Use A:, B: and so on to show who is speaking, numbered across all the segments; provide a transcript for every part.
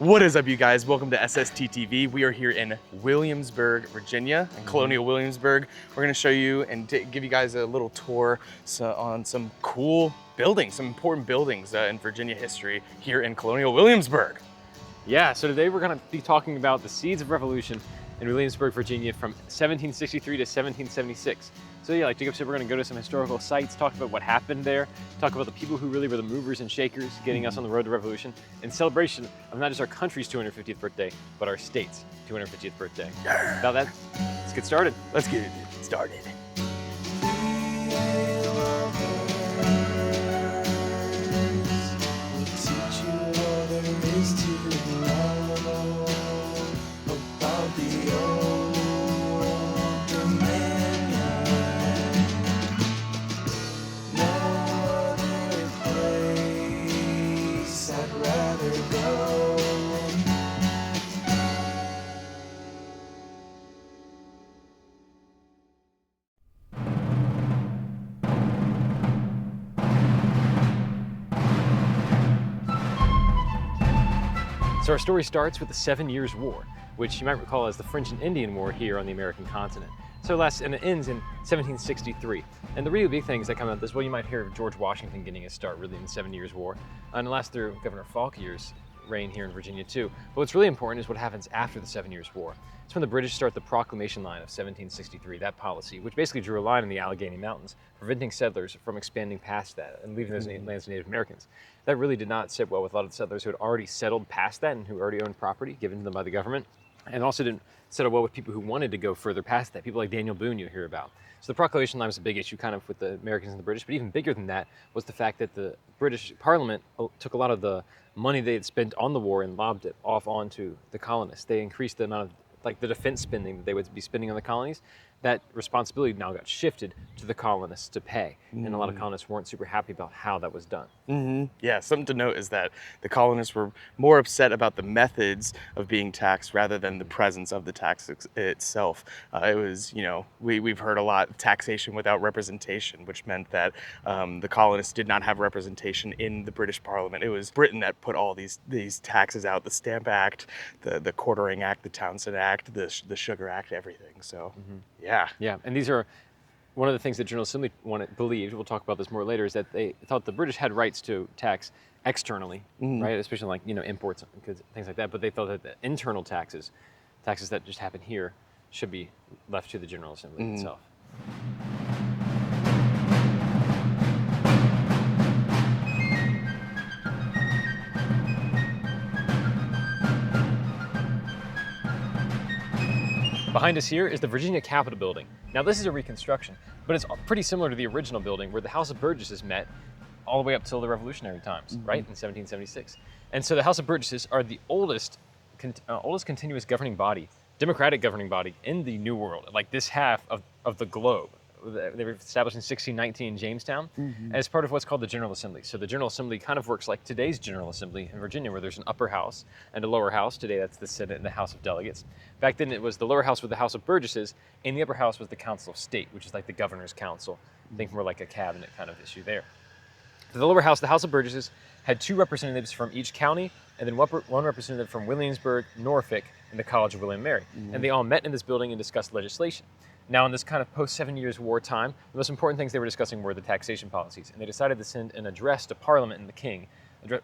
A: What is up, you guys? Welcome to SSTTV. We are here in Williamsburg, Virginia, in Colonial Williamsburg. We're going to show you and give you guys a little tour on some cool buildings, some important buildings in Virginia history here in Colonial Williamsburg.
B: Yeah, so today we're going to be talking about the seeds of revolution in Williamsburg, Virginia from 1763 to 1776. So yeah, like Jacob said, we're going to go to some historical sites, talk about what happened there, talk about the people who really were the movers and shakers getting us on the road to revolution in celebration of not just our country's 250th birthday, but our state's 250th birthday. Now that, let's get started.
A: Let's get it started.
B: So our story starts with the 7 Years' War, which you might recall as the French and Indian War here on the American continent. So it ends in 1763. And the really big things that come out of this, well, you might hear of George Washington getting his start really in the 7 Years' War, and it lasts through Governor Fauquier's reign here in Virginia too. But what's really important is what happens after the 7 Years' War. It's when the British start the Proclamation Line of 1763, that policy, which basically drew a line in the Allegheny Mountains, preventing settlers from expanding past that and leaving those lands to Native Americans. That really did not sit well with a lot of the settlers who had already settled past that and who already owned property given to them by the government, and also didn't settle well with people who wanted to go further past that, people like Daniel Boone you hear about. So the Proclamation Line was a big issue kind of with the Americans and the British, but even bigger than that was the fact that the British Parliament took a lot of the money they had spent on the war and lobbed it off onto the colonists. They increased the amount of the defense spending that they would be spending on the colonies. That responsibility now got shifted to the colonists to pay. And a lot of colonists weren't super happy about how that was done.
A: Yeah, something to note is that the colonists were more upset about the methods of being taxed rather than the presence of the tax itself. It was, we've heard a lot of taxation without representation, which meant that the colonists did not have representation in the British Parliament. It was Britain that put all these taxes out, the Stamp Act, the Quartering Act, the Townshend Act, the Sugar Act, everything. So,
B: Yeah, and these are one of the things that General Assembly believed, we'll talk about this more later, is that they thought the British had rights to tax externally, right? Especially like, imports, things like that. But they thought that the internal taxes that just happen here, should be left to the General Assembly itself. Behind us here is the Virginia Capitol building. Now this is a reconstruction, but it's pretty similar to the original building where the House of Burgesses met all the way up till the Revolutionary times, right, in 1776. And so the House of Burgesses are the oldest continuous governing body, democratic governing body in the New World, like this half of the globe. They were established in 1619 in Jamestown as part of what's called the General Assembly. So the General Assembly kind of works like today's General Assembly in Virginia, where there's an upper house and a lower house. Today that's the Senate and the House of Delegates. Back then it was the lower house with the House of Burgesses, and the upper house was the Council of State, which is like the Governor's Council. Think more like a cabinet kind of issue there. The lower house, the House of Burgesses, had 2 representatives from each county, and then one representative from Williamsburg, Norfolk, and the College of William and Mary. And they all met in this building and discussed legislation. Now, in this kind of post-7 Years' War time, the most important things they were discussing were the taxation policies, and they decided to send an address to Parliament and the King,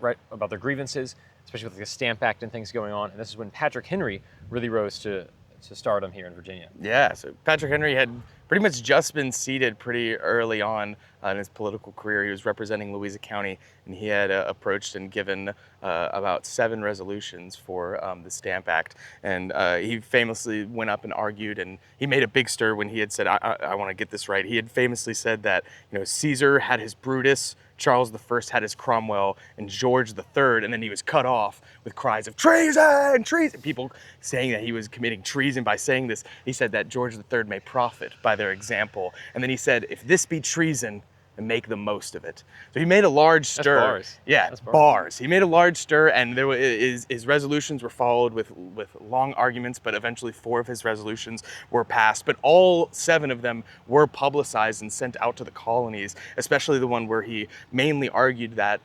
B: right, about their grievances, especially with the Stamp Act and things going on. And this is when Patrick Henry really rose to stardom here in Virginia.
A: Yeah, so Patrick Henry had pretty much just been seated pretty early on in his political career. He was representing Louisa County, and he had approached and given about 7 resolutions for the Stamp Act. And he famously went up and argued, and he made a big stir when he had said, I want to get this right. He had famously said that, Caesar had his Brutus, Charles I had his Cromwell, and George III, and then he was cut off with cries of treason, treason. People saying that he was committing treason by saying this. He said that George III may profit by their example. And then he said, if this be treason, and make the most of it. So he made a large stir.
B: That's bars.
A: Yeah,
B: That's
A: bars. He made a large stir, and his resolutions were followed with long arguments, but eventually 4 of his resolutions were passed. But all 7 of them were publicized and sent out to the colonies, especially the one where he mainly argued that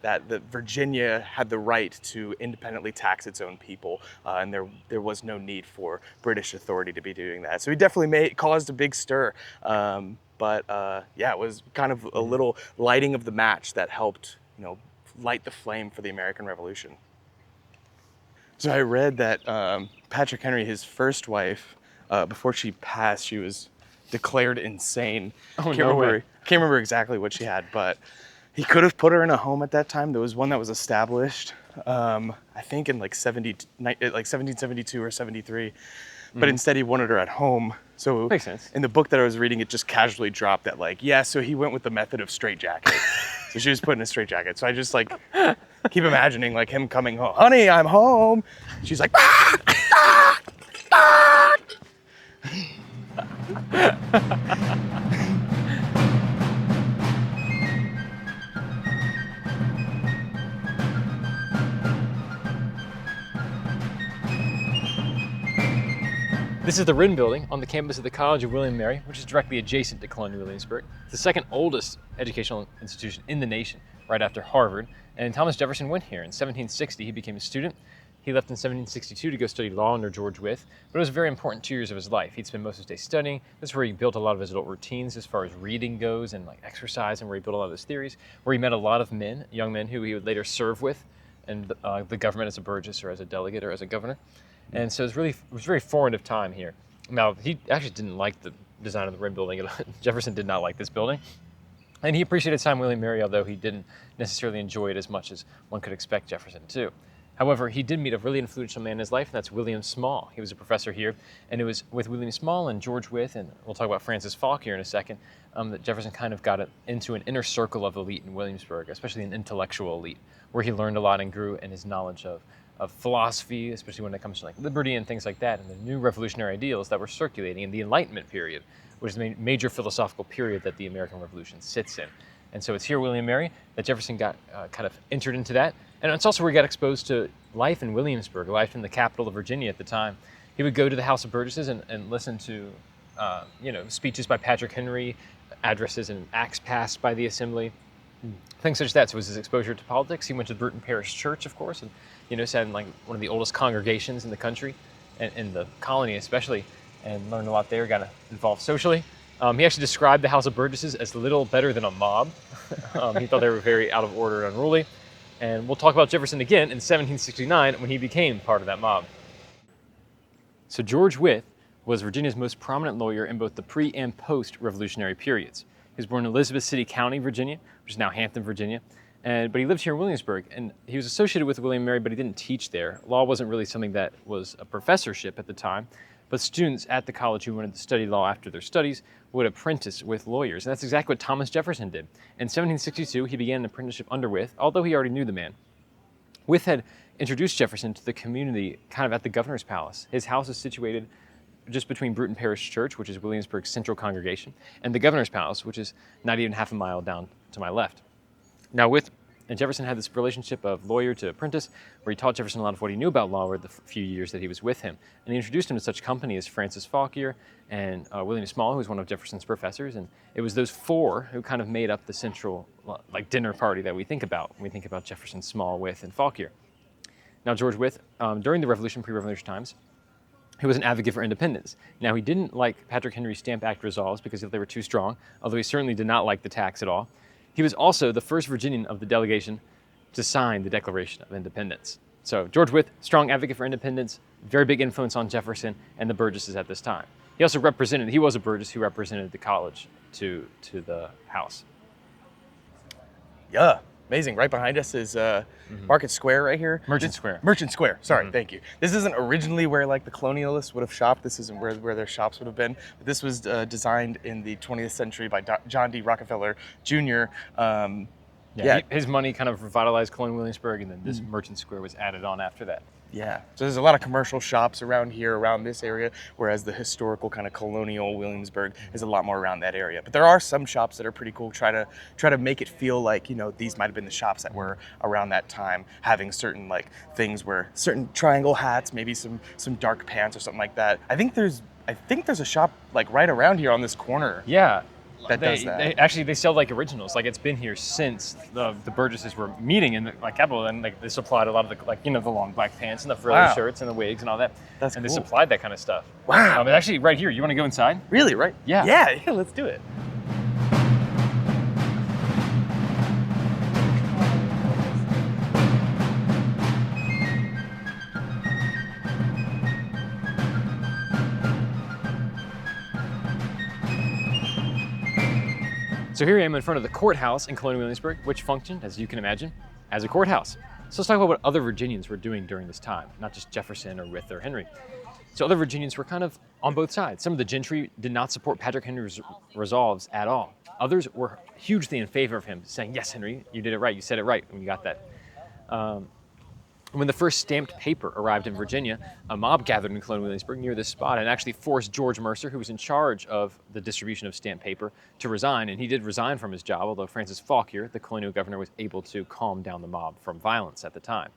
A: Virginia had the right to independently tax its own people, and there was no need for British authority to be doing that. So he definitely caused a big stir. Yeah, it was kind of a little lighting of the match that helped, light the flame for the American Revolution. So I read that Patrick Henry, his first wife, before she passed, she was declared insane.
B: Oh, no way.
A: I can't remember exactly what she had, but he could have put her in a home at that time. There was one that was established, I think in like 1772 or 73. But instead he wanted her at home. So
B: Makes sense.
A: in the book that I was reading, it just casually dropped that so he went with the method of straitjacket. So she was put in a straitjacket. So I just keep imagining him coming home. Honey, I'm home. She's like, ah, ah, ah.
B: This is the Wren Building on the campus of the College of William and Mary, which is directly adjacent to Colonial Williamsburg. It's the second oldest educational institution in the nation, right after Harvard. And Thomas Jefferson went here. In 1760, he became a student. He left in 1762 to go study law under George Wythe, but it was a very important 2 years of his life. He'd spend most of his day studying. This is where he built a lot of his adult routines as far as reading goes and exercise, and where he built a lot of his theories, where he met a lot of men, young men who he would later serve with and the government as a burgess or as a delegate or as a governor. And so it was a very formative time here. Now, he actually didn't like the design of the Wren Building. Jefferson did not like this building. And he appreciated his time with William and Mary, although he didn't necessarily enjoy it as much as one could expect Jefferson to. However, he did meet a really influential man in his life, and that's William Small. He was a professor here, and it was with William Small and George Wythe, and we'll talk about Francis Falk here in a second, that Jefferson kind of got into an inner circle of elite in Williamsburg, especially an intellectual elite, where he learned a lot and grew in his knowledge of philosophy, especially when it comes to liberty and things like that, and the new revolutionary ideals that were circulating in the Enlightenment period, which is the major philosophical period that the American Revolution sits in. And so it's here, William and Mary, that Jefferson got kind of entered into that. And it's also where he got exposed to life in Williamsburg, life in the capital of Virginia at the time. He would go to the House of Burgesses and listen to speeches by Patrick Henry, addresses and acts passed by the Assembly, things such as that. So it was his exposure to politics. He went to the Bruton Parish Church, of course, and sat in one of the oldest congregations in the country, and in the colony especially, and learned a lot there, got involved socially. He actually described the House of Burgesses as little better than a mob. He thought they were very out of order and unruly. And we'll talk about Jefferson again in 1769 when he became part of that mob. So George Wythe was Virginia's most prominent lawyer in both the pre- and post-revolutionary periods. He was born in Elizabeth City County, Virginia, which is now Hampton, Virginia. But he lived here in Williamsburg, and he was associated with William and Mary, but he didn't teach there. Law wasn't really something that was a professorship at the time, but students at the college who wanted to study law after their studies would apprentice with lawyers, and that's exactly what Thomas Jefferson did. In 1762, he began an apprenticeship under Wythe, although he already knew the man. Wythe had introduced Jefferson to the community kind of at the governor's palace. His house is situated just between Bruton Parish Church, which is Williamsburg's central congregation, and the governor's palace, which is not even half a mile down to my left. Now, Wythe and Jefferson had this relationship of lawyer to apprentice, where he taught Jefferson a lot of what he knew about law over the few years that he was with him. And he introduced him to such company as Francis Falk and William Small, who was one of Jefferson's professors. And it was those 4 who kind of made up the central dinner party that we think about when we think about Jefferson, Small, Wythe, and Falk. Now, George Wythe, during the Revolution, pre-revolution times, he was an advocate for independence. Now, he didn't like Patrick Henry's Stamp Act resolves because they were too strong, although he certainly did not like the tax at all. He was also the first Virginian of the delegation to sign the Declaration of Independence. So George Wythe, strong advocate for independence, very big influence on Jefferson and the Burgesses at this time. He also he was a Burgess who represented the college to the House.
A: Yeah, amazing. Right behind us is Market Square right here.
B: Merchant Square.
A: Merchant Square, sorry, thank you. This isn't originally where the colonialists would have shopped. This isn't where their shops would have been. But this was designed in the 20th century by John D. Rockefeller Jr.
B: His money kind of revitalized Colonial Williamsburg, and then this Merchant Square was added on after that.
A: Yeah, so there's a lot of commercial shops around here, around this area, whereas the historical kind of Colonial Williamsburg is a lot more around that area. But there are some shops that are pretty cool. Try to make it feel like, you know, these might have been the shops that were around that time, having certain like things where certain triangle hats, maybe some dark pants or something like that. I think there's a shop like right around here on this corner.
B: Yeah.
A: That does that.
B: They sell like originals. Like it's been here since the Burgesses were meeting in the like capital, and like they supplied a lot of the like, you know, the long black pants and the frilly shirts and the wigs and all that.
A: That's
B: and
A: cool.
B: They supplied that kind of stuff.
A: Wow.
B: It's actually right here. You want to go inside?
A: Really, right?
B: Yeah.
A: Yeah, let's do it.
B: So here I am in front of the courthouse in Colonial Williamsburg, which functioned, as you can imagine, as a courthouse. So let's talk about what other Virginians were doing during this time, not just Jefferson or Wythe or Henry. So other Virginians were kind of on both sides. Some of the gentry did not support Patrick Henry's resolves at all. Others were hugely in favor of him, saying, yes, Henry, you did it right, you said it right when you got that. When the first stamped paper arrived in Virginia, a mob gathered in Colonial Williamsburg near this spot and actually forced George Mercer, who was in charge of the distribution of stamped paper, to resign. And he did resign from his job, although Francis Fauquier, the colonial governor, was able to calm down the mob from violence at the time.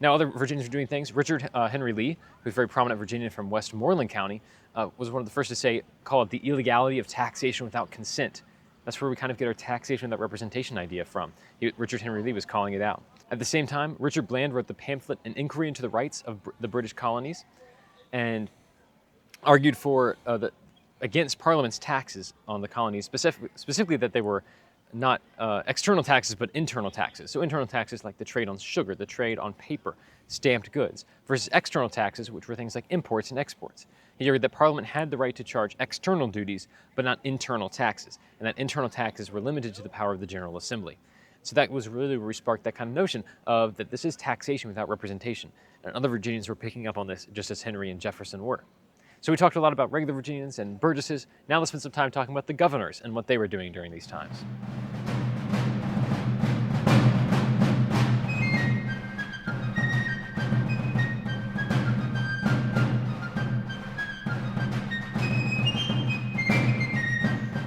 B: Now, other Virginians were doing things. Richard Henry Lee, who's a very prominent Virginian from Westmoreland County, was one of the first to call it the illegality of taxation without consent. That's where we kind of get our taxation without representation idea from. Richard Henry Lee was calling it out. At the same time, Richard Bland wrote the pamphlet An Inquiry into the Rights of the British Colonies and argued against Parliament's taxes on the colonies, specifically that they were not external taxes, but internal taxes. So internal taxes like the trade on sugar, the trade on paper, stamped goods, versus external taxes, which were things like imports and exports. He argued that Parliament had the right to charge external duties, but not internal taxes, and that internal taxes were limited to the power of the General Assembly. So that was really where we sparked that kind of notion of that this is taxation without representation. And other Virginians were picking up on this just as Henry and Jefferson were. So we talked a lot about regular Virginians and Burgesses. Now let's spend some time talking about the governors and what they were doing during these times.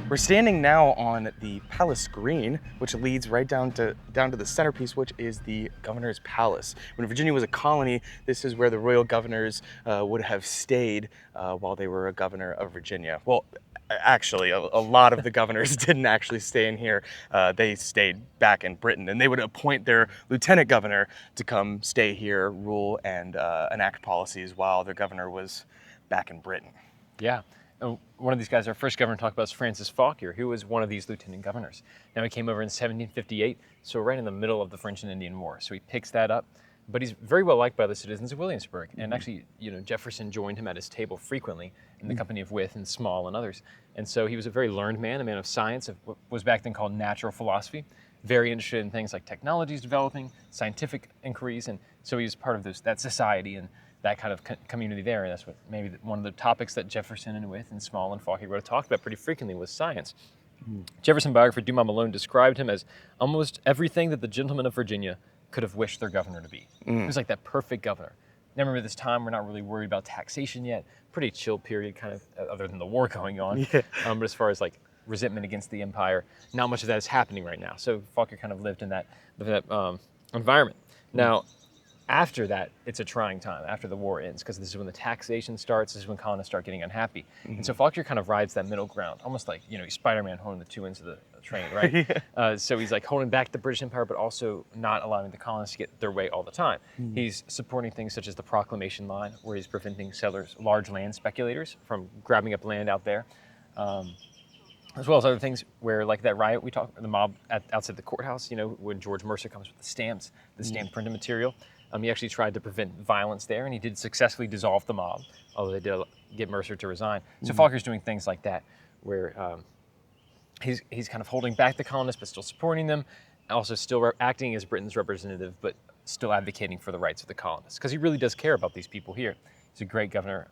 A: We're standing now on the Palace Green, which leads right down to the centerpiece, which is the governor's palace. When Virginia was a colony, this is where the royal governors would have stayed while they were a governor of Virginia. Well, actually, a lot of the governors didn't actually stay in here. They stayed back in Britain, and they would appoint their lieutenant governor to come stay here, rule, and enact policies while their governor was back in Britain.
B: Yeah. One of these guys, our first governor to talk about, is Francis Fauquier, who was one of these lieutenant governors. Now, he came over in 1758, so right in the middle of the French and Indian War. So he picks that up, but he's very well liked by the citizens of Williamsburg. And actually, you know, Jefferson joined him at his table frequently in the company of Wythe and Small and others. And so he was a very learned man, a man of science, of what was back then called natural philosophy, very interested in things like technologies developing, scientific inquiries. And so he was part of that society and that kind of community there. And that's what maybe one of the topics that Jefferson and Wythe and Small and Fauquier would have talked about pretty frequently was science. Jefferson biographer Dumas Malone described him as almost everything that the gentlemen of Virginia could have wished their governor to be. He was like that perfect governor. Now remember, this time we're not really worried about taxation yet. Pretty chill period, kind of, other than the war going on.
A: Yeah.
B: But as far as like resentment against the empire, not much of that is happening right now. So Fauquier kind of lived in that environment. Now, after that, it's a trying time, after the war ends, because this is when the taxation starts, this is when colonists start getting unhappy. And so Fauquier kind of rides that middle ground, almost like, you know, he's Spider-Man holding the two ends of the train, right?
A: Yeah.
B: So he's like holding back the British Empire, but also not allowing the colonists to get their way all the time. He's supporting things such as the Proclamation Line, where he's preventing settlers, large land speculators, from grabbing up land out there. As well as other things where, like that riot we talked, the mob outside the courthouse, you know, when George Mercer comes with the stamps, the stamped printed material. He actually tried to prevent violence there, and he did successfully dissolve the mob, although they did get Mercer to resign. So Faulkner's doing things like that, where he's kind of holding back the colonists, but still supporting them, also still acting as Britain's representative, but still advocating for the rights of the colonists, because he really does care about these people here. He's a great governor.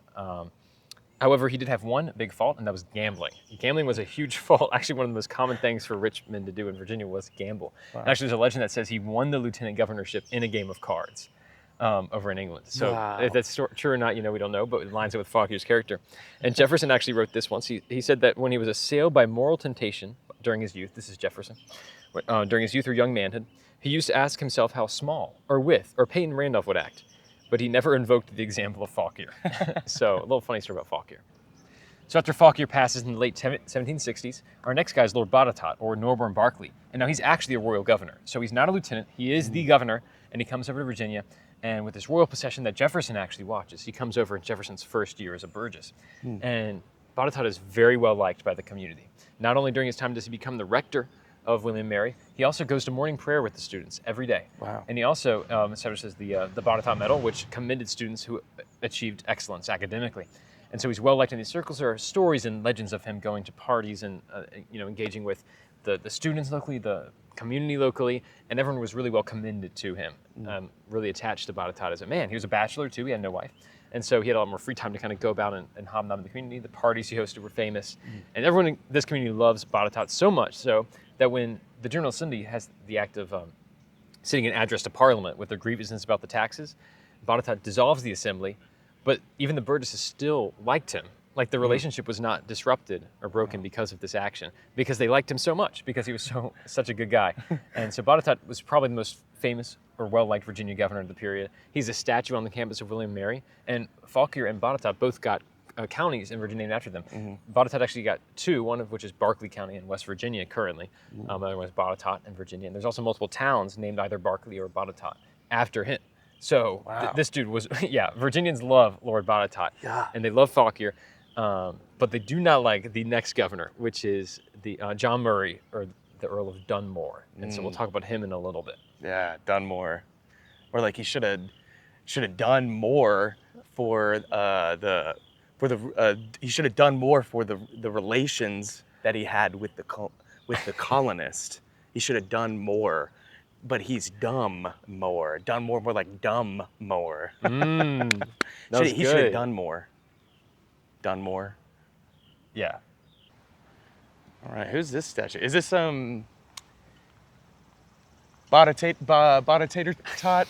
B: However, he did have one big fault, and that was gambling. Gambling was a huge fault. Actually, one of the most common things for rich men to do in Virginia was gamble. Wow. And actually, there's a legend that says he won the lieutenant governorship in a game of cards. over in England. So
A: Wow.
B: if that's true or not, we don't know, but it lines up with Fauquier's character. And Jefferson actually wrote this once. He said that when he was assailed by moral temptation during his youth, this is Jefferson, during his youth or young manhood, he used to ask himself how Small or Wythe or Peyton Randolph would act, but he never invoked the example of Fauquier. So a little funny story about Fauquier. So after Fauquier passes in the late 1760s, our next guy is Lord Botetourt, or Norborne Berkeley. And now he's actually a royal governor. So he's not a lieutenant, he is the governor, and he comes over to Virginia. And with this royal procession that Jefferson actually watches, he comes over in Jefferson's first year as a Burgess. And Botetourt is very well liked by the community. Not only during his time does he become the rector of William and Mary, he also goes to morning prayer with the students every day.
A: Wow.
B: And he also establishes the Botetourt Medal, which commended students who achieved excellence academically. And so he's well liked in these circles. There are stories and legends of him going to parties and engaging with the students locally, the community locally, and everyone was really well commended to him. Really attached to Botetourt as a man. He was a bachelor too. He had no wife, and so he had a lot more free time to kind of go about and hobnob in the community. The parties he hosted were famous, and everyone in this community loves Botetourt so much so that when the General Assembly has the act of sitting an address to Parliament with their grievances about the taxes, Botetourt dissolves the assembly. But even the Burgesses still liked him. Like the relationship was not disrupted or broken because of this action, because they liked him so much, because he was such a good guy. And so Botetourt was probably the most famous or well-liked Virginia governor of the period. He's a statue on the campus of William and Mary, and Fauquier and Botetourt both got counties in Virginia named after them. Botetourt actually got two, one of which is Berkeley County in West Virginia currently. Another one is Botetourt in Virginia. And there's also multiple towns named either Berkeley or Botetourt after him. So this dude was, Virginians love Lord Botetourt, and they love Fauquier, but they do not like the next governor, which is the John Murray, or the Earl of Dunmore. And so we'll talk about him in a little bit.
A: Yeah, Dunmore, or like he should have done more for he should have done more for the relations that he had with the colonist. He should have done more. But he's dumb more. Done more like dumb more. He should have done more. Done more.
B: Yeah.
A: All right, who's this statue? Is this Botetourt?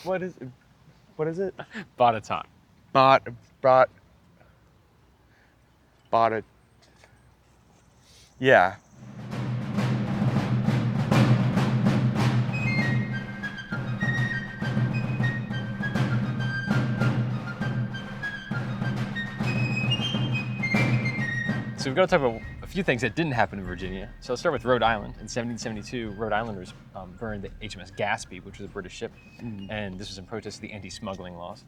A: What is it?
B: Botetourt.
A: Yeah.
B: So we've got to talk about a few things that didn't happen in Virginia. So let's start with Rhode Island. In 1772, Rhode Islanders burned the HMS Gaspee, which was a British ship, and this was in protest of the anti-smuggling laws.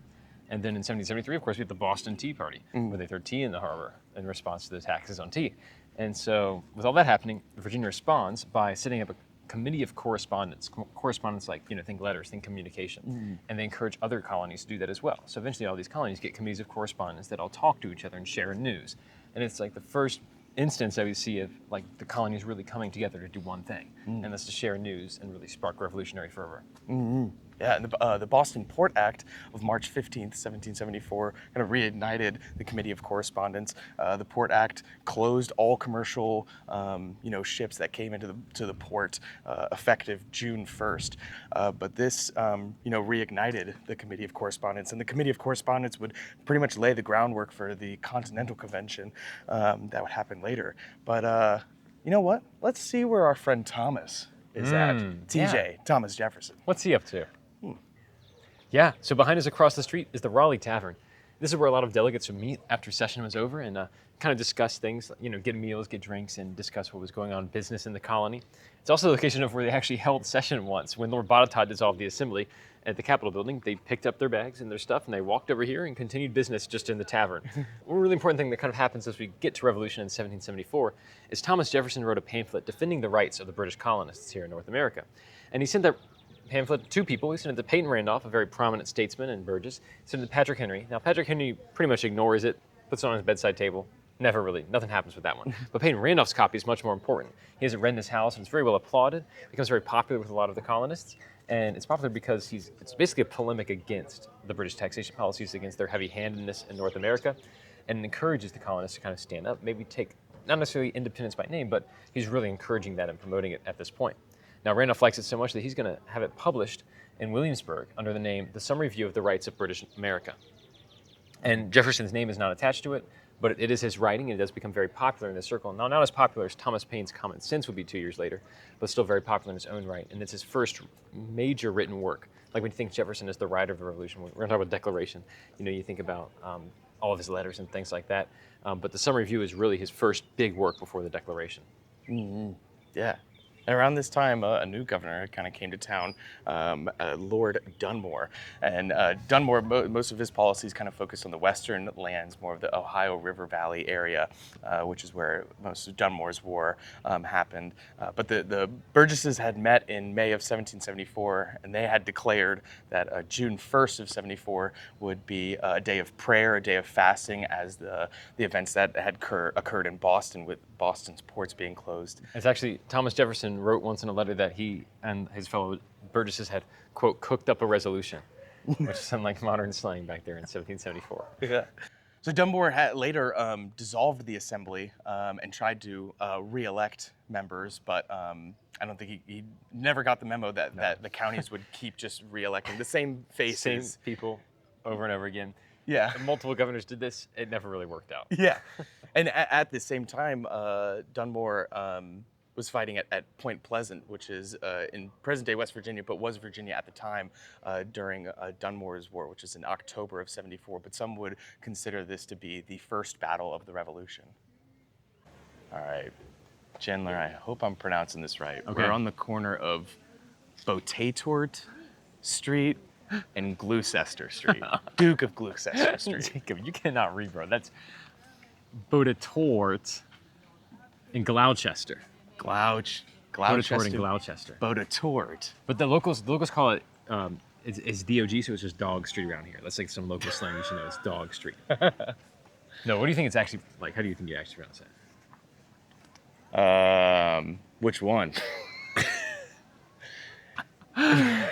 B: And then in 1773, of course, we have the Boston Tea Party, where they threw tea in the harbor in response to the taxes on tea. And so with all that happening, Virginia responds by setting up a committee of correspondence. Correspondence, like, think letters, think communication. And they encourage other colonies to do that as well. So eventually all these colonies get committees of correspondence that all talk to each other and share news. And it's like the first instance that we see of like the colonies really coming together to do one thing, and that's to share news and really spark revolutionary fervor.
A: Yeah, and the Boston Port Act of March 15th, 1774, kind of reignited the Committee of Correspondence. The Port Act closed all commercial, ships that came into the port effective June 1st. But this, reignited the Committee of Correspondence, and the Committee of Correspondence would pretty much lay the groundwork for the Continental Convention that would happen later. But you know what? Let's see where our friend Thomas is at. TJ, Thomas Jefferson.
B: What's he up to? Yeah, so behind us across the street is the Raleigh Tavern. This is where a lot of delegates would meet after session was over and kind of discuss things, get meals, get drinks, and discuss what was going on in business in the colony. It's also the location of where they actually held session once. When Lord Botetourt dissolved the assembly at the Capitol building, they picked up their bags and their stuff and they walked over here and continued business just in the tavern. One really important thing that kind of happens as we get to Revolution in 1774 is Thomas Jefferson wrote a pamphlet defending the rights of the British colonists here in North America. And he sent that pamphlet to two people. He sent it to Peyton Randolph, a very prominent statesman and Burgess. He sent it to Patrick Henry. Now, Patrick Henry pretty much ignores it, puts it on his bedside table. Nothing happens with that one. But Peyton Randolph's copy is much more important. He has it read in his house, and it's very well applauded. It becomes very popular with a lot of the colonists. And it's popular because it's basically a polemic against the British taxation policies, against their heavy-handedness in North America, and encourages the colonists to kind of stand up, maybe take, not necessarily independence by name, but he's really encouraging that and promoting it at this point. Now, Randolph likes it so much that he's going to have it published in Williamsburg under the name The Summary View of the Rights of British America. And Jefferson's name is not attached to it, but it is his writing, and it does become very popular in this circle. Now, not as popular as Thomas Paine's Common Sense would be 2 years later, but still very popular in its own right. And it's his first major written work. Like when you think Jefferson is the writer of the Revolution, we're going to talk about Declaration. You think about all of his letters and things like that. But the Summary View is really his first big work before the Declaration.
A: Mm-hmm. Yeah. And around this time, a new governor kind of came to town, Lord Dunmore. And Dunmore, most of his policies kind of focused on the western lands, more of the Ohio River Valley area, which is where most of Dunmore's war happened. But the Burgesses had met in May of 1774, and they had declared that June 1st of 74 would be a day of prayer, a day of fasting, as the events that had occurred in Boston, with Boston's ports being closed.
B: It's actually, Thomas Jefferson wrote once in a letter that he and his fellow Burgesses had, quote, cooked up a resolution, which is some like modern slang back there in 1774.
A: Yeah. So Dunmore had later dissolved the assembly and tried to re-elect members, but I don't think he never got the memo that the counties would keep just re-electing the same faces.
B: Same people over and over again.
A: Yeah.
B: And multiple governors did this. It never really worked out.
A: Yeah. And at the same time, Dunmore was fighting at Point Pleasant, which is in present-day West Virginia, but was Virginia at the time during Dunmore's War, which is in October of 74. But some would consider this to be the first battle of the Revolution. All right, Chandler, I hope I'm pronouncing this right.
B: Okay.
A: We're on the corner of Botatort Street and Gloucester Street. Duke of Gloucester Street.
B: Jacob, you cannot read, bro. That's Botatort in Gloucester.
A: Gloucester.
B: Botatort in Gloucester.
A: Botatort.
B: But the locals call it it's DOG, so it's just Dog Street around here. That's like some local slang you should know. It's Dog Street. No, what do you think it's actually like? How do you think you actually pronounce it?
A: Which one?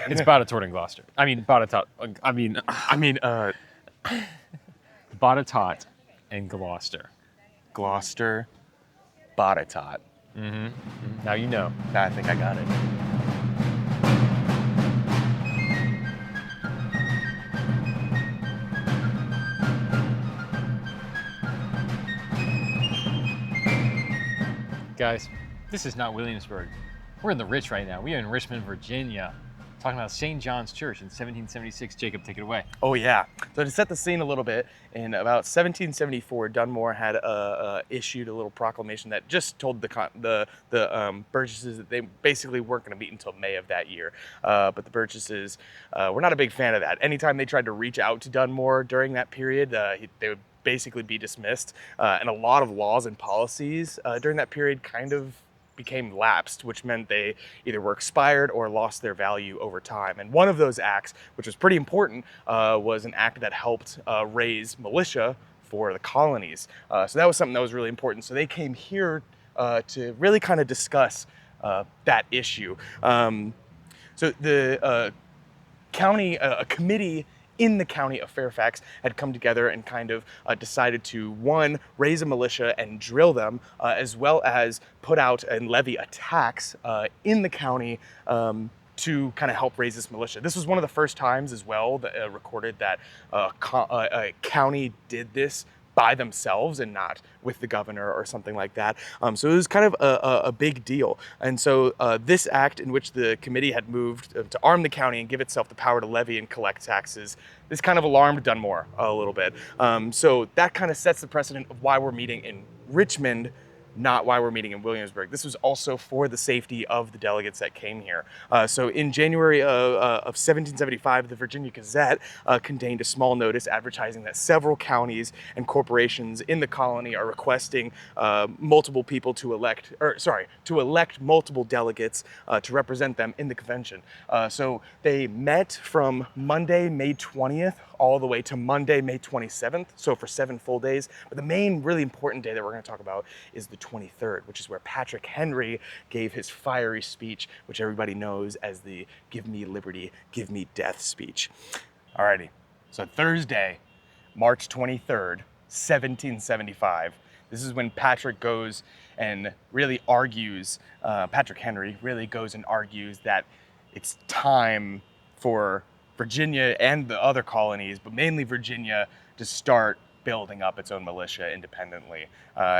B: It's Botatort in Gloucester. I mean Botatot. Botatot in Gloucester.
A: Gloucester, Botatot.
B: Mm-hmm. Now you know.
A: I think I got it.
B: Guys, this is not Williamsburg. We're in the Rich right now. We are in Richmond, Virginia, talking about St. John's Church in 1776. Jacob, take it away.
A: Oh yeah. So to set the scene a little bit, in about 1774, Dunmore had issued a little proclamation that just told the Burgesses that they basically weren't going to meet until May of that year. But the Burgesses were not a big fan of that. Anytime they tried to reach out to Dunmore during that period, they would basically be dismissed. And a lot of laws and policies during that period kind of became lapsed, which meant they either were expired or lost their value over time. And one of those acts, which was pretty important, was an act that helped raise militia for the colonies. So that was something that was really important. So they came here to really kind of discuss that issue. So the county, a committee in the county of Fairfax had come together and kind of decided to, one, raise a militia and drill them, as well as put out and levy a tax in the county to kind of help raise this militia. This was one of the first times as well that recorded that a county did this by themselves and not with the governor or something like that. So it was kind of a big deal. And so this act, in which the committee had moved to arm the county and give itself the power to levy and collect taxes, this kind of alarmed Dunmore a little bit. So that kind of sets the precedent of why we're meeting in Richmond, not why we're meeting in Williamsburg. This was also for the safety of the delegates that came here. So in January of 1775, the Virginia Gazette contained a small notice advertising that several counties and corporations in the colony are requesting multiple people to elect multiple delegates to represent them in the convention. So they met from Monday, May 20th, all the way to Monday, May 27th, so for 7 full days. But the main really important day that we're going to talk about is the 23rd, which is where Patrick Henry gave his fiery speech, which everybody knows as the "Give me liberty, give me death" speech. Alrighty, so Thursday, March 23rd, 1775, This is when Patrick goes and really argues, Patrick Henry really goes and argues that it's time for Virginia and the other colonies, but mainly Virginia, to start building up its own militia independently.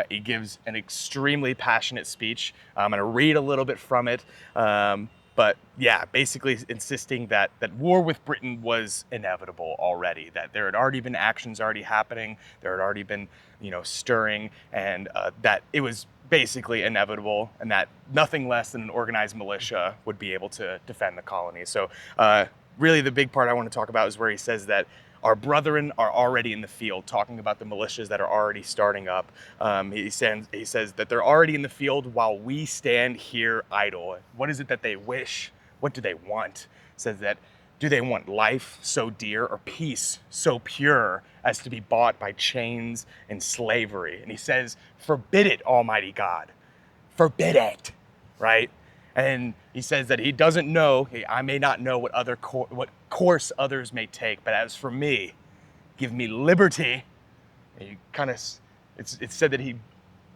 A: He gives an extremely passionate speech. I'm going to read a little bit from it. But yeah, basically insisting that war with Britain was inevitable already, that there had already been actions already happening, there had already been, stirring, and that it was basically inevitable, and that nothing less than an organized militia would be able to defend the colony. So really the big part I want to talk about is where he says that our brethren are already in the field, talking about the militias that are already starting up. He says that they're already in the field while we stand here idle. What is it that they wish? What do they want? Says that, do they want life so dear or peace so pure as to be bought by chains and slavery? And he says, forbid it, Almighty God. Forbid it, right? And he says that he doesn't know, I may not know what course others may take, but as for me, give me liberty. And he kind of, it's said that he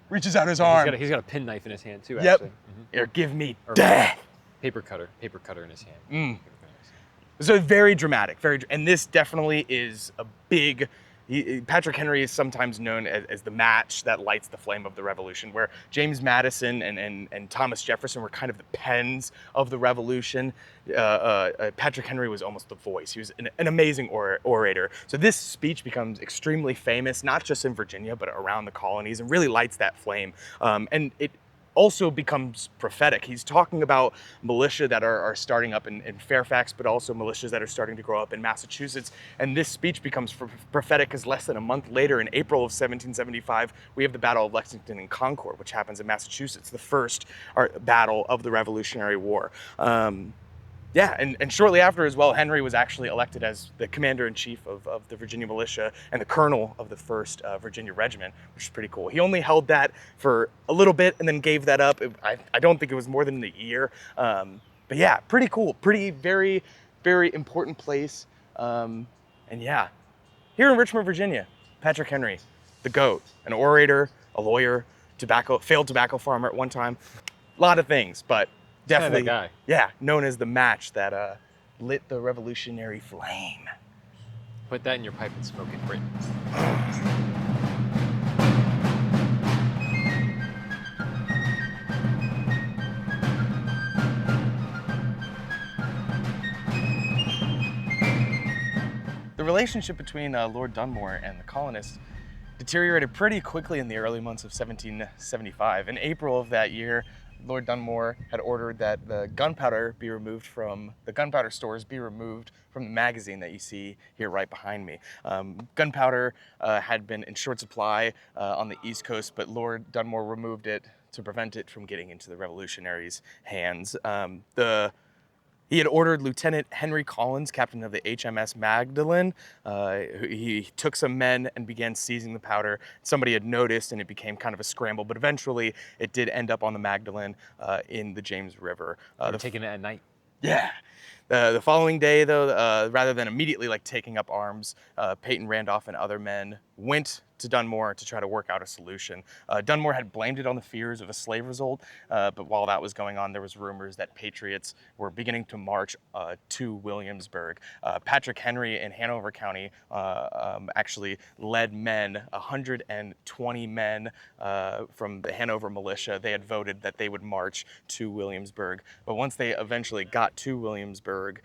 A: reaches out his arm.
B: He's got a penknife in his hand too,
A: Yep.
B: actually.
A: Or give me death.
B: Paper cutter in his hand.
A: So very dramatic, and this definitely is a big, Patrick Henry is sometimes known as the match that lights the flame of the revolution, where James Madison and Thomas Jefferson were kind of the pens of the revolution. Patrick Henry was almost the voice. He was an amazing orator. So this speech becomes extremely famous, not just in Virginia, but around the colonies, and really lights that flame. And it also becomes prophetic. He's talking about militia that are starting up in Fairfax, but also militias that are starting to grow up in Massachusetts. And this speech becomes prophetic because less than a month later, in April of 1775, we have the Battle of Lexington and Concord, which happens in Massachusetts, the first battle of the Revolutionary War. Yeah, and shortly after as well, Henry was actually elected as the commander-in-chief of the Virginia militia and the colonel of the 1st Virginia Regiment, which is pretty cool. He only held that for a little bit and then gave that up. I don't think it was more than a year. But yeah, pretty cool. Very, very important place. And yeah, here in Richmond, Virginia, Patrick Henry, the GOAT, an orator, a lawyer, failed tobacco farmer at one time. A lot of things, but definitely,
B: guy.
A: Yeah, known as the match that lit the revolutionary flame.
B: Put that in your pipe and smoke it, Britain.
A: The relationship between Lord Dunmore and the colonists deteriorated pretty quickly in the early months of 1775. In April of that year, Lord Dunmore had ordered that the gunpowder stores be removed from the magazine that you see here right behind me. Gunpowder had been in short supply on the East Coast, but Lord Dunmore removed it to prevent it from getting into the revolutionaries' hands. He had ordered Lieutenant Henry Collins, captain of the HMS Magdalen. He took some men and began seizing the powder. Somebody had noticed and it became kind of a scramble, but eventually it did end up on the Magdalen in the James River.
B: They were taking it at night.
A: Yeah. The following day, though, rather than immediately taking up arms, Peyton Randolph and other men went to Dunmore to try to work out a solution. Dunmore had blamed it on the fears of a slave revolt, but while that was going on, there was rumors that patriots were beginning to march to Williamsburg. Patrick Henry in Hanover County actually led 120 men from the Hanover militia. They had voted that they would march to Williamsburg, but once they eventually got to Williamsburg,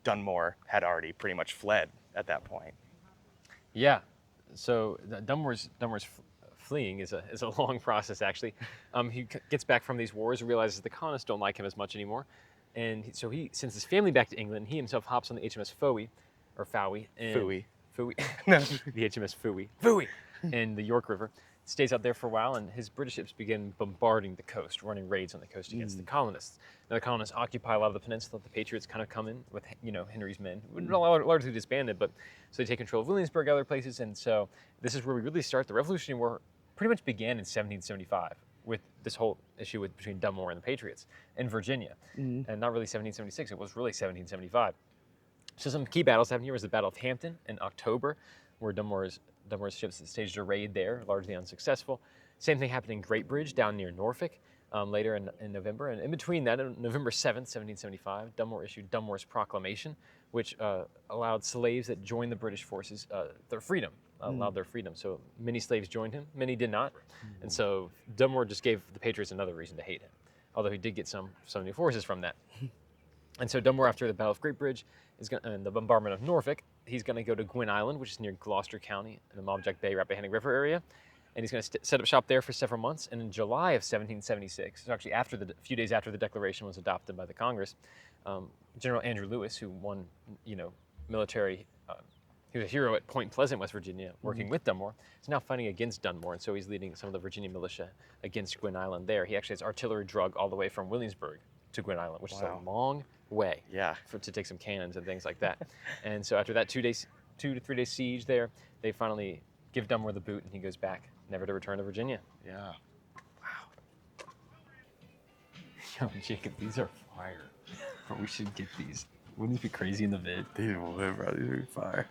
A: Dunmore had already pretty much fled at that point.
B: Yeah. So Dunmore's fleeing is a long process, actually. He gets back from these wars and realizes the colonists don't like him as much anymore. And so he sends his family back to England. He himself hops on the HMS Fowey.
A: Fooey.
B: No. The HMS Fowey. In the York River. Stays out there for a while, and his British ships begin bombarding the coast, running raids on the coast against the colonists. Now the colonists occupy a lot of the peninsula. The patriots kind of come in with, Henry's men, largely disbanded, but so they take control of Williamsburg, other places, and so this is where we really start. The Revolutionary War pretty much began in 1775 with this whole issue between Dunmore and the patriots in Virginia, and not really 1776. It was really 1775. So some key battles happened here was the Battle of Hampton in October, where Dunmore is Dunmore's ships staged a raid there, largely unsuccessful. Same thing happened in Great Bridge down near Norfolk later in November. And in between that, on November 7th, 1775, Dunmore issued Dunmore's Proclamation, which allowed slaves that joined the British forces their freedom, allowed their freedom. So many slaves joined him, many did not. And so Dunmore just gave the Patriots another reason to hate him, although he did get some new forces from that. And so Dunmore, after the Battle of Great Bridge and the bombardment of Norfolk, he's going to go to Gwin Island, which is near Gloucester County in the Mobjack Bay, Rappahannock River area. And he's going to set up shop there for several months. And in July of 1776, so actually a few days after the Declaration was adopted by the Congress, General Andrew Lewis, who won, military, he was a hero at Point Pleasant, West Virginia, working with Dunmore, is now fighting against Dunmore. And so he's leading some of the Virginia militia against Gwin Island there. He actually has artillery drug all the way from Williamsburg to Gwin Island, which is a long way to take some cannons and things like that. And so after that 2 to 3 day siege there, they finally give Dunmore the boot and he goes back, never to return to Virginia.
A: Yeah. Wow.
B: Yo, Jacob, these are fire. But we should get these. Wouldn't these be crazy in the vid?
A: These will live, bro. These are fire.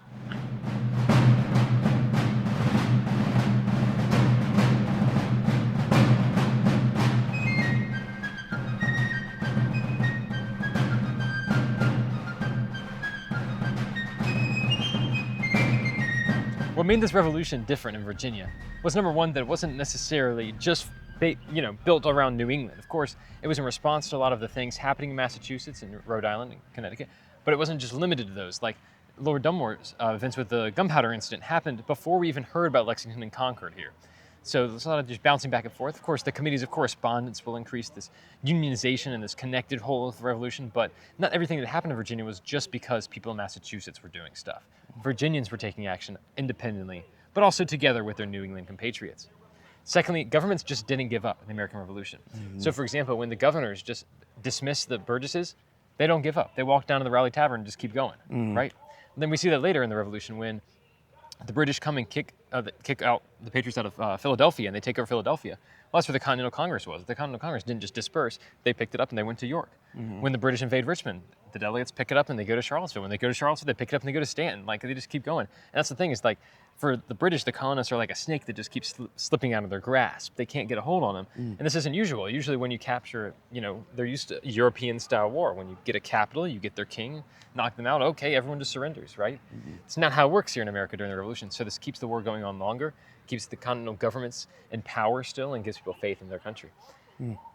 B: What made this revolution different in Virginia was, number one, that it wasn't necessarily just built around New England. Of course, it was in response to a lot of the things happening in Massachusetts and Rhode Island and Connecticut, but it wasn't just limited to those. Like Lord Dunmore's events with the Gunpowder Incident happened before we even heard about Lexington and Concord here. So there's a lot of just bouncing back and forth. Of course, the committees of correspondence will increase this unionization and this connected whole of the revolution, but not everything that happened in Virginia was just because people in Massachusetts were doing stuff. Virginians were taking action independently, but also together with their New England compatriots. Secondly, governments just didn't give up in the American Revolution. So for example, when the governors just dismiss the Burgesses, they don't give up. They walk down to the Raleigh Tavern and just keep going, right? And then we see that later in the Revolution when the British come and kick out the Patriots out of Philadelphia, and they take over Philadelphia. Well, that's where the Continental Congress was. The Continental Congress didn't just disperse. They picked it up and they went to York. When the British invade Richmond, the delegates pick it up and they go to Charlottesville. When they go to Charlottesville, they pick it up and they go to Stanton. Like, they just keep going. And that's the thing, is like, for the British, the colonists are like a snake that just keeps slipping out of their grasp. They can't get a hold on them. And this isn't usual. Usually when you capture, they're used to European-style war. When you get a capital, you get their king, knock them out, okay, everyone just surrenders, right? It's not how it works here in America during the Revolution. So this keeps the war going on longer, keeps the continental governments in power still, and gives people faith in their country.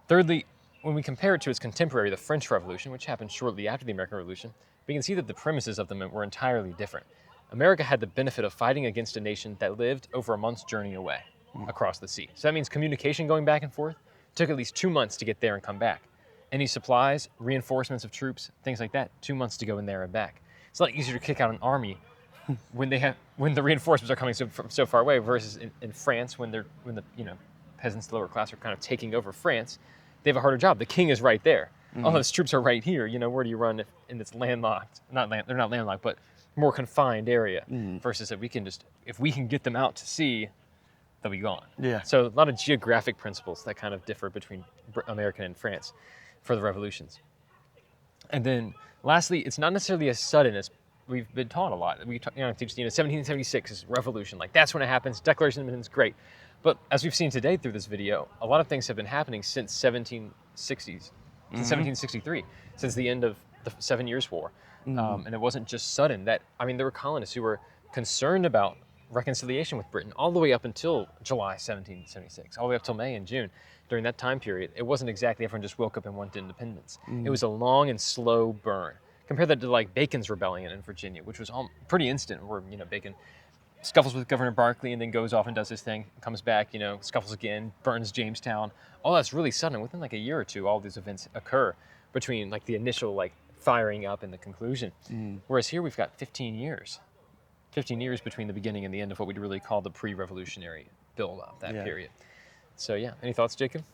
B: Thirdly, when we compare it to its contemporary, the French Revolution, which happened shortly after the American Revolution, we can see that the premises of them were entirely different. America had the benefit of fighting against a nation that lived over a month's journey away across the sea. So that means communication going back and forth took at least 2 months to get there and come back. Any supplies, reinforcements of troops, things like that, 2 months to go in there and back. It's a lot easier to kick out an army when the reinforcements are coming from so far away versus in France when the peasants, the lower class, are kind of taking over France. They have a harder job. The king is right there. All those troops are right here. Where do you run in this landlocked? They're not landlocked, but more confined area. Versus if we can get them out to sea, they'll be gone. Yeah. So a lot of geographic principles that kind of differ between America and France for the revolutions. And then lastly, it's not necessarily as sudden as we've been taught a lot. 1776 is revolution. Like, that's when it happens. Declaration of Independence, great. But as we've seen today through this video, a lot of things have been happening since 1763, since the end of the 7 Years' War. And it wasn't just sudden. There were colonists who were concerned about reconciliation with Britain all the way up until July 1776, all the way up till May and June. During that time period, it wasn't exactly everyone just woke up and wanted independence. It was a long and slow burn. Compare that to like Bacon's rebellion in Virginia, which was pretty instant, where Bacon scuffles with Governor Barclay and then goes off and does his thing, comes back, scuffles again, burns Jamestown. All that's really sudden. Within like a year or two, all these events occur between like the initial like firing up and the conclusion. Whereas here we've got 15 years. 15 years between the beginning and the end of what we'd really call the pre-revolutionary build-up, that period. So yeah, any thoughts, Jacob?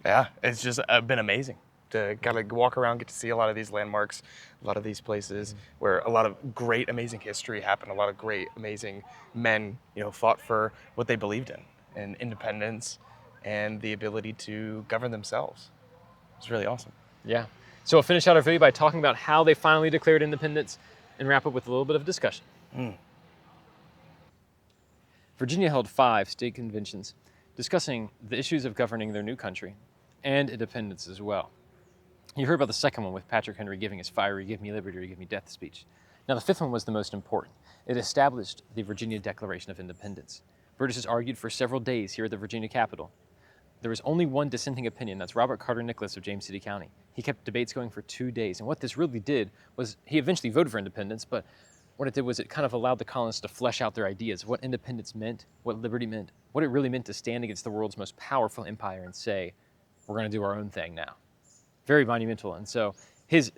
A: Yeah, it's just been amazing to kind of walk around, get to see a lot of these landmarks, a lot of these places where a lot of great, amazing history happened. A lot of great, amazing men, fought for what they believed in, and independence and the ability to govern themselves. It's really awesome.
B: Yeah. So we'll finish out our video by talking about how they finally declared independence and wrap up with a little bit of discussion. Virginia held 5 state conventions discussing the issues of governing their new country and independence as well. You heard about the second one with Patrick Henry giving his fiery "Give me liberty or give me death" speech. Now the 5th one was the most important. It established the Virginia Declaration of Independence. Burgesses argued for several days here at the Virginia Capitol. There was only one dissenting opinion, that's Robert Carter Nicholas of James City County. He kept debates going for 2 days, and what this really did was he eventually voted for independence, but what it did was it kind of allowed the colonists to flesh out their ideas, what independence meant, what liberty meant, what it really meant to stand against the world's most powerful empire and say, we're going to do our own thing now. Very monumental, and so his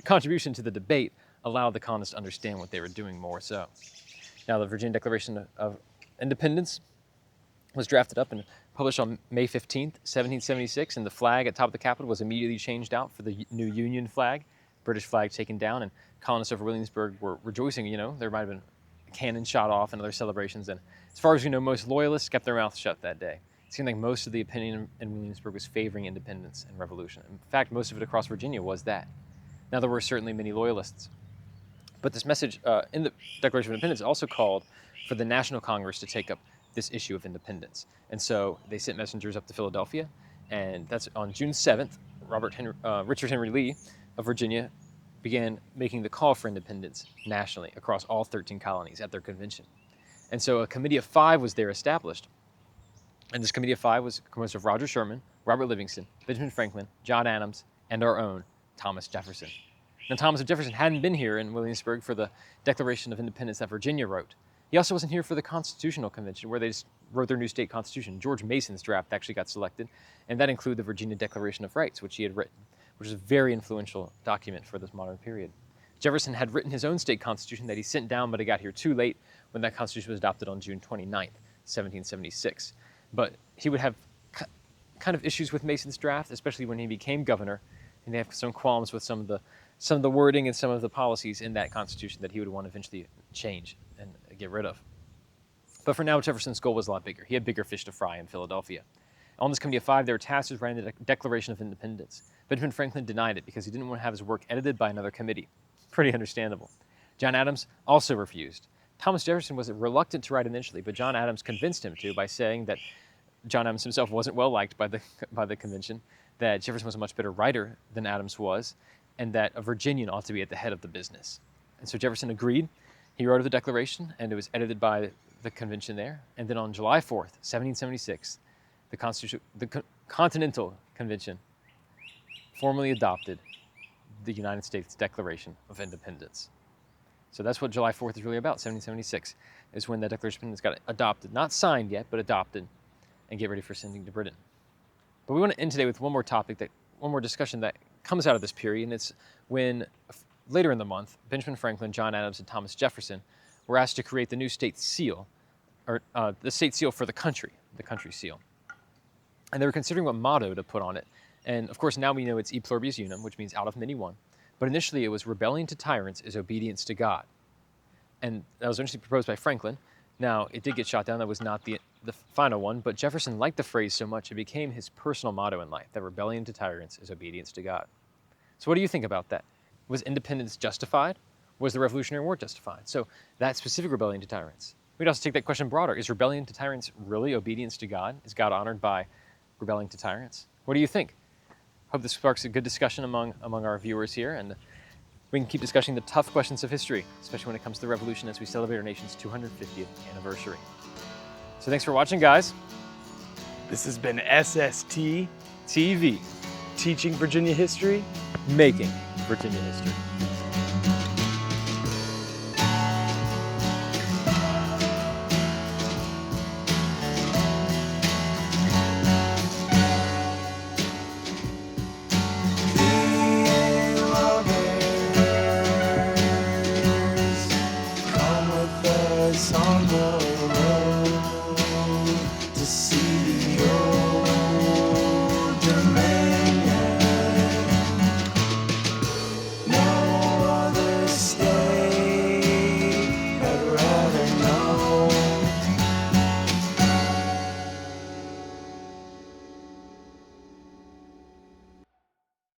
B: contribution to the debate allowed the colonists to understand what they were doing more so. Now the Virginia Declaration of Independence was drafted up and published on May 15th, 1776, and the flag at top of the Capitol was immediately changed out for the new Union flag, British flag taken down, and colonists over Williamsburg were rejoicing. You know, there might have been a cannon shot off and other celebrations, and as far as we know, most loyalists kept their mouths shut that day. It seemed like most of the opinion in Williamsburg was favoring independence and revolution. In fact, most of it across Virginia was that. Now, there were certainly many loyalists. But this message in the Declaration of Independence also called for the National Congress to take up this issue of independence. And so they sent messengers up to Philadelphia, and that's on June 7th, Richard Henry Lee of Virginia began making the call for independence nationally across all 13 colonies at their convention. And so a committee of 5 was there established. And this committee of 5 was composed of Roger Sherman, Robert Livingston, Benjamin Franklin, John Adams, and our own Thomas Jefferson. Now, Thomas Jefferson hadn't been here in Williamsburg for the Declaration of Independence that Virginia wrote. He also wasn't here for the Constitutional Convention, where they just wrote their new state constitution. George Mason's draft actually got selected, and that included the Virginia Declaration of Rights, which he had written, which is a very influential document for this modern period. Jefferson had written his own state constitution that he sent down, but it got here too late when that constitution was adopted on June 29th, 1776. But he would have kind of issues with Mason's draft, especially when he became governor, and they have some qualms with some of the wording and some of the policies in that constitution that he would want to eventually change and get rid of. But for now, Jefferson's goal was a lot bigger. He had bigger fish to fry in Philadelphia. On this committee of 5, they were tasked with writing the Declaration of Independence. Benjamin Franklin denied it because he didn't want to have his work edited by another committee. Pretty understandable. John Adams also refused. Thomas Jefferson was reluctant to write initially, but John Adams convinced him to by saying that John Adams himself wasn't well liked by the convention, that Jefferson was a much better writer than Adams was, and that a Virginian ought to be at the head of the business. And so Jefferson agreed. He wrote the Declaration, and it was edited by the convention there. And then on July 4th, 1776, the Continental Convention formally adopted the United States Declaration of Independence. So that's what July 4th is really about. 1776 is when the Declaration of Independence got adopted, not signed yet, but adopted, and get ready for sending to Britain. But we want to end today with one more discussion that comes out of this period, and it's when later in the month, Benjamin Franklin, John Adams, and Thomas Jefferson were asked to create the new state seal, or the state seal for the country seal. And they were considering what motto to put on it. And of course, now we know it's E Pluribus Unum, which means out of many one. But initially, it was rebellion to tyrants is obedience to God. And that was initially proposed by Franklin. Now, it did get shot down. That was not the final one. But Jefferson liked the phrase so much, it became his personal motto in life, that rebellion to tyrants is obedience to God. So what do you think about that? Was independence justified? Was the Revolutionary War justified? So that specific rebellion to tyrants. We'd also take that question broader. Is rebellion to tyrants really obedience to God? Is God honored by rebelling to tyrants? What do you think? Hope this sparks a good discussion among our viewers here, and we can keep discussing the tough questions of history, especially when it comes to the Revolution as we celebrate our nation's 250th anniversary. So thanks for watching, guys.
A: This has been SST
B: TV,
A: Teaching Virginia History,
B: making Virginia history.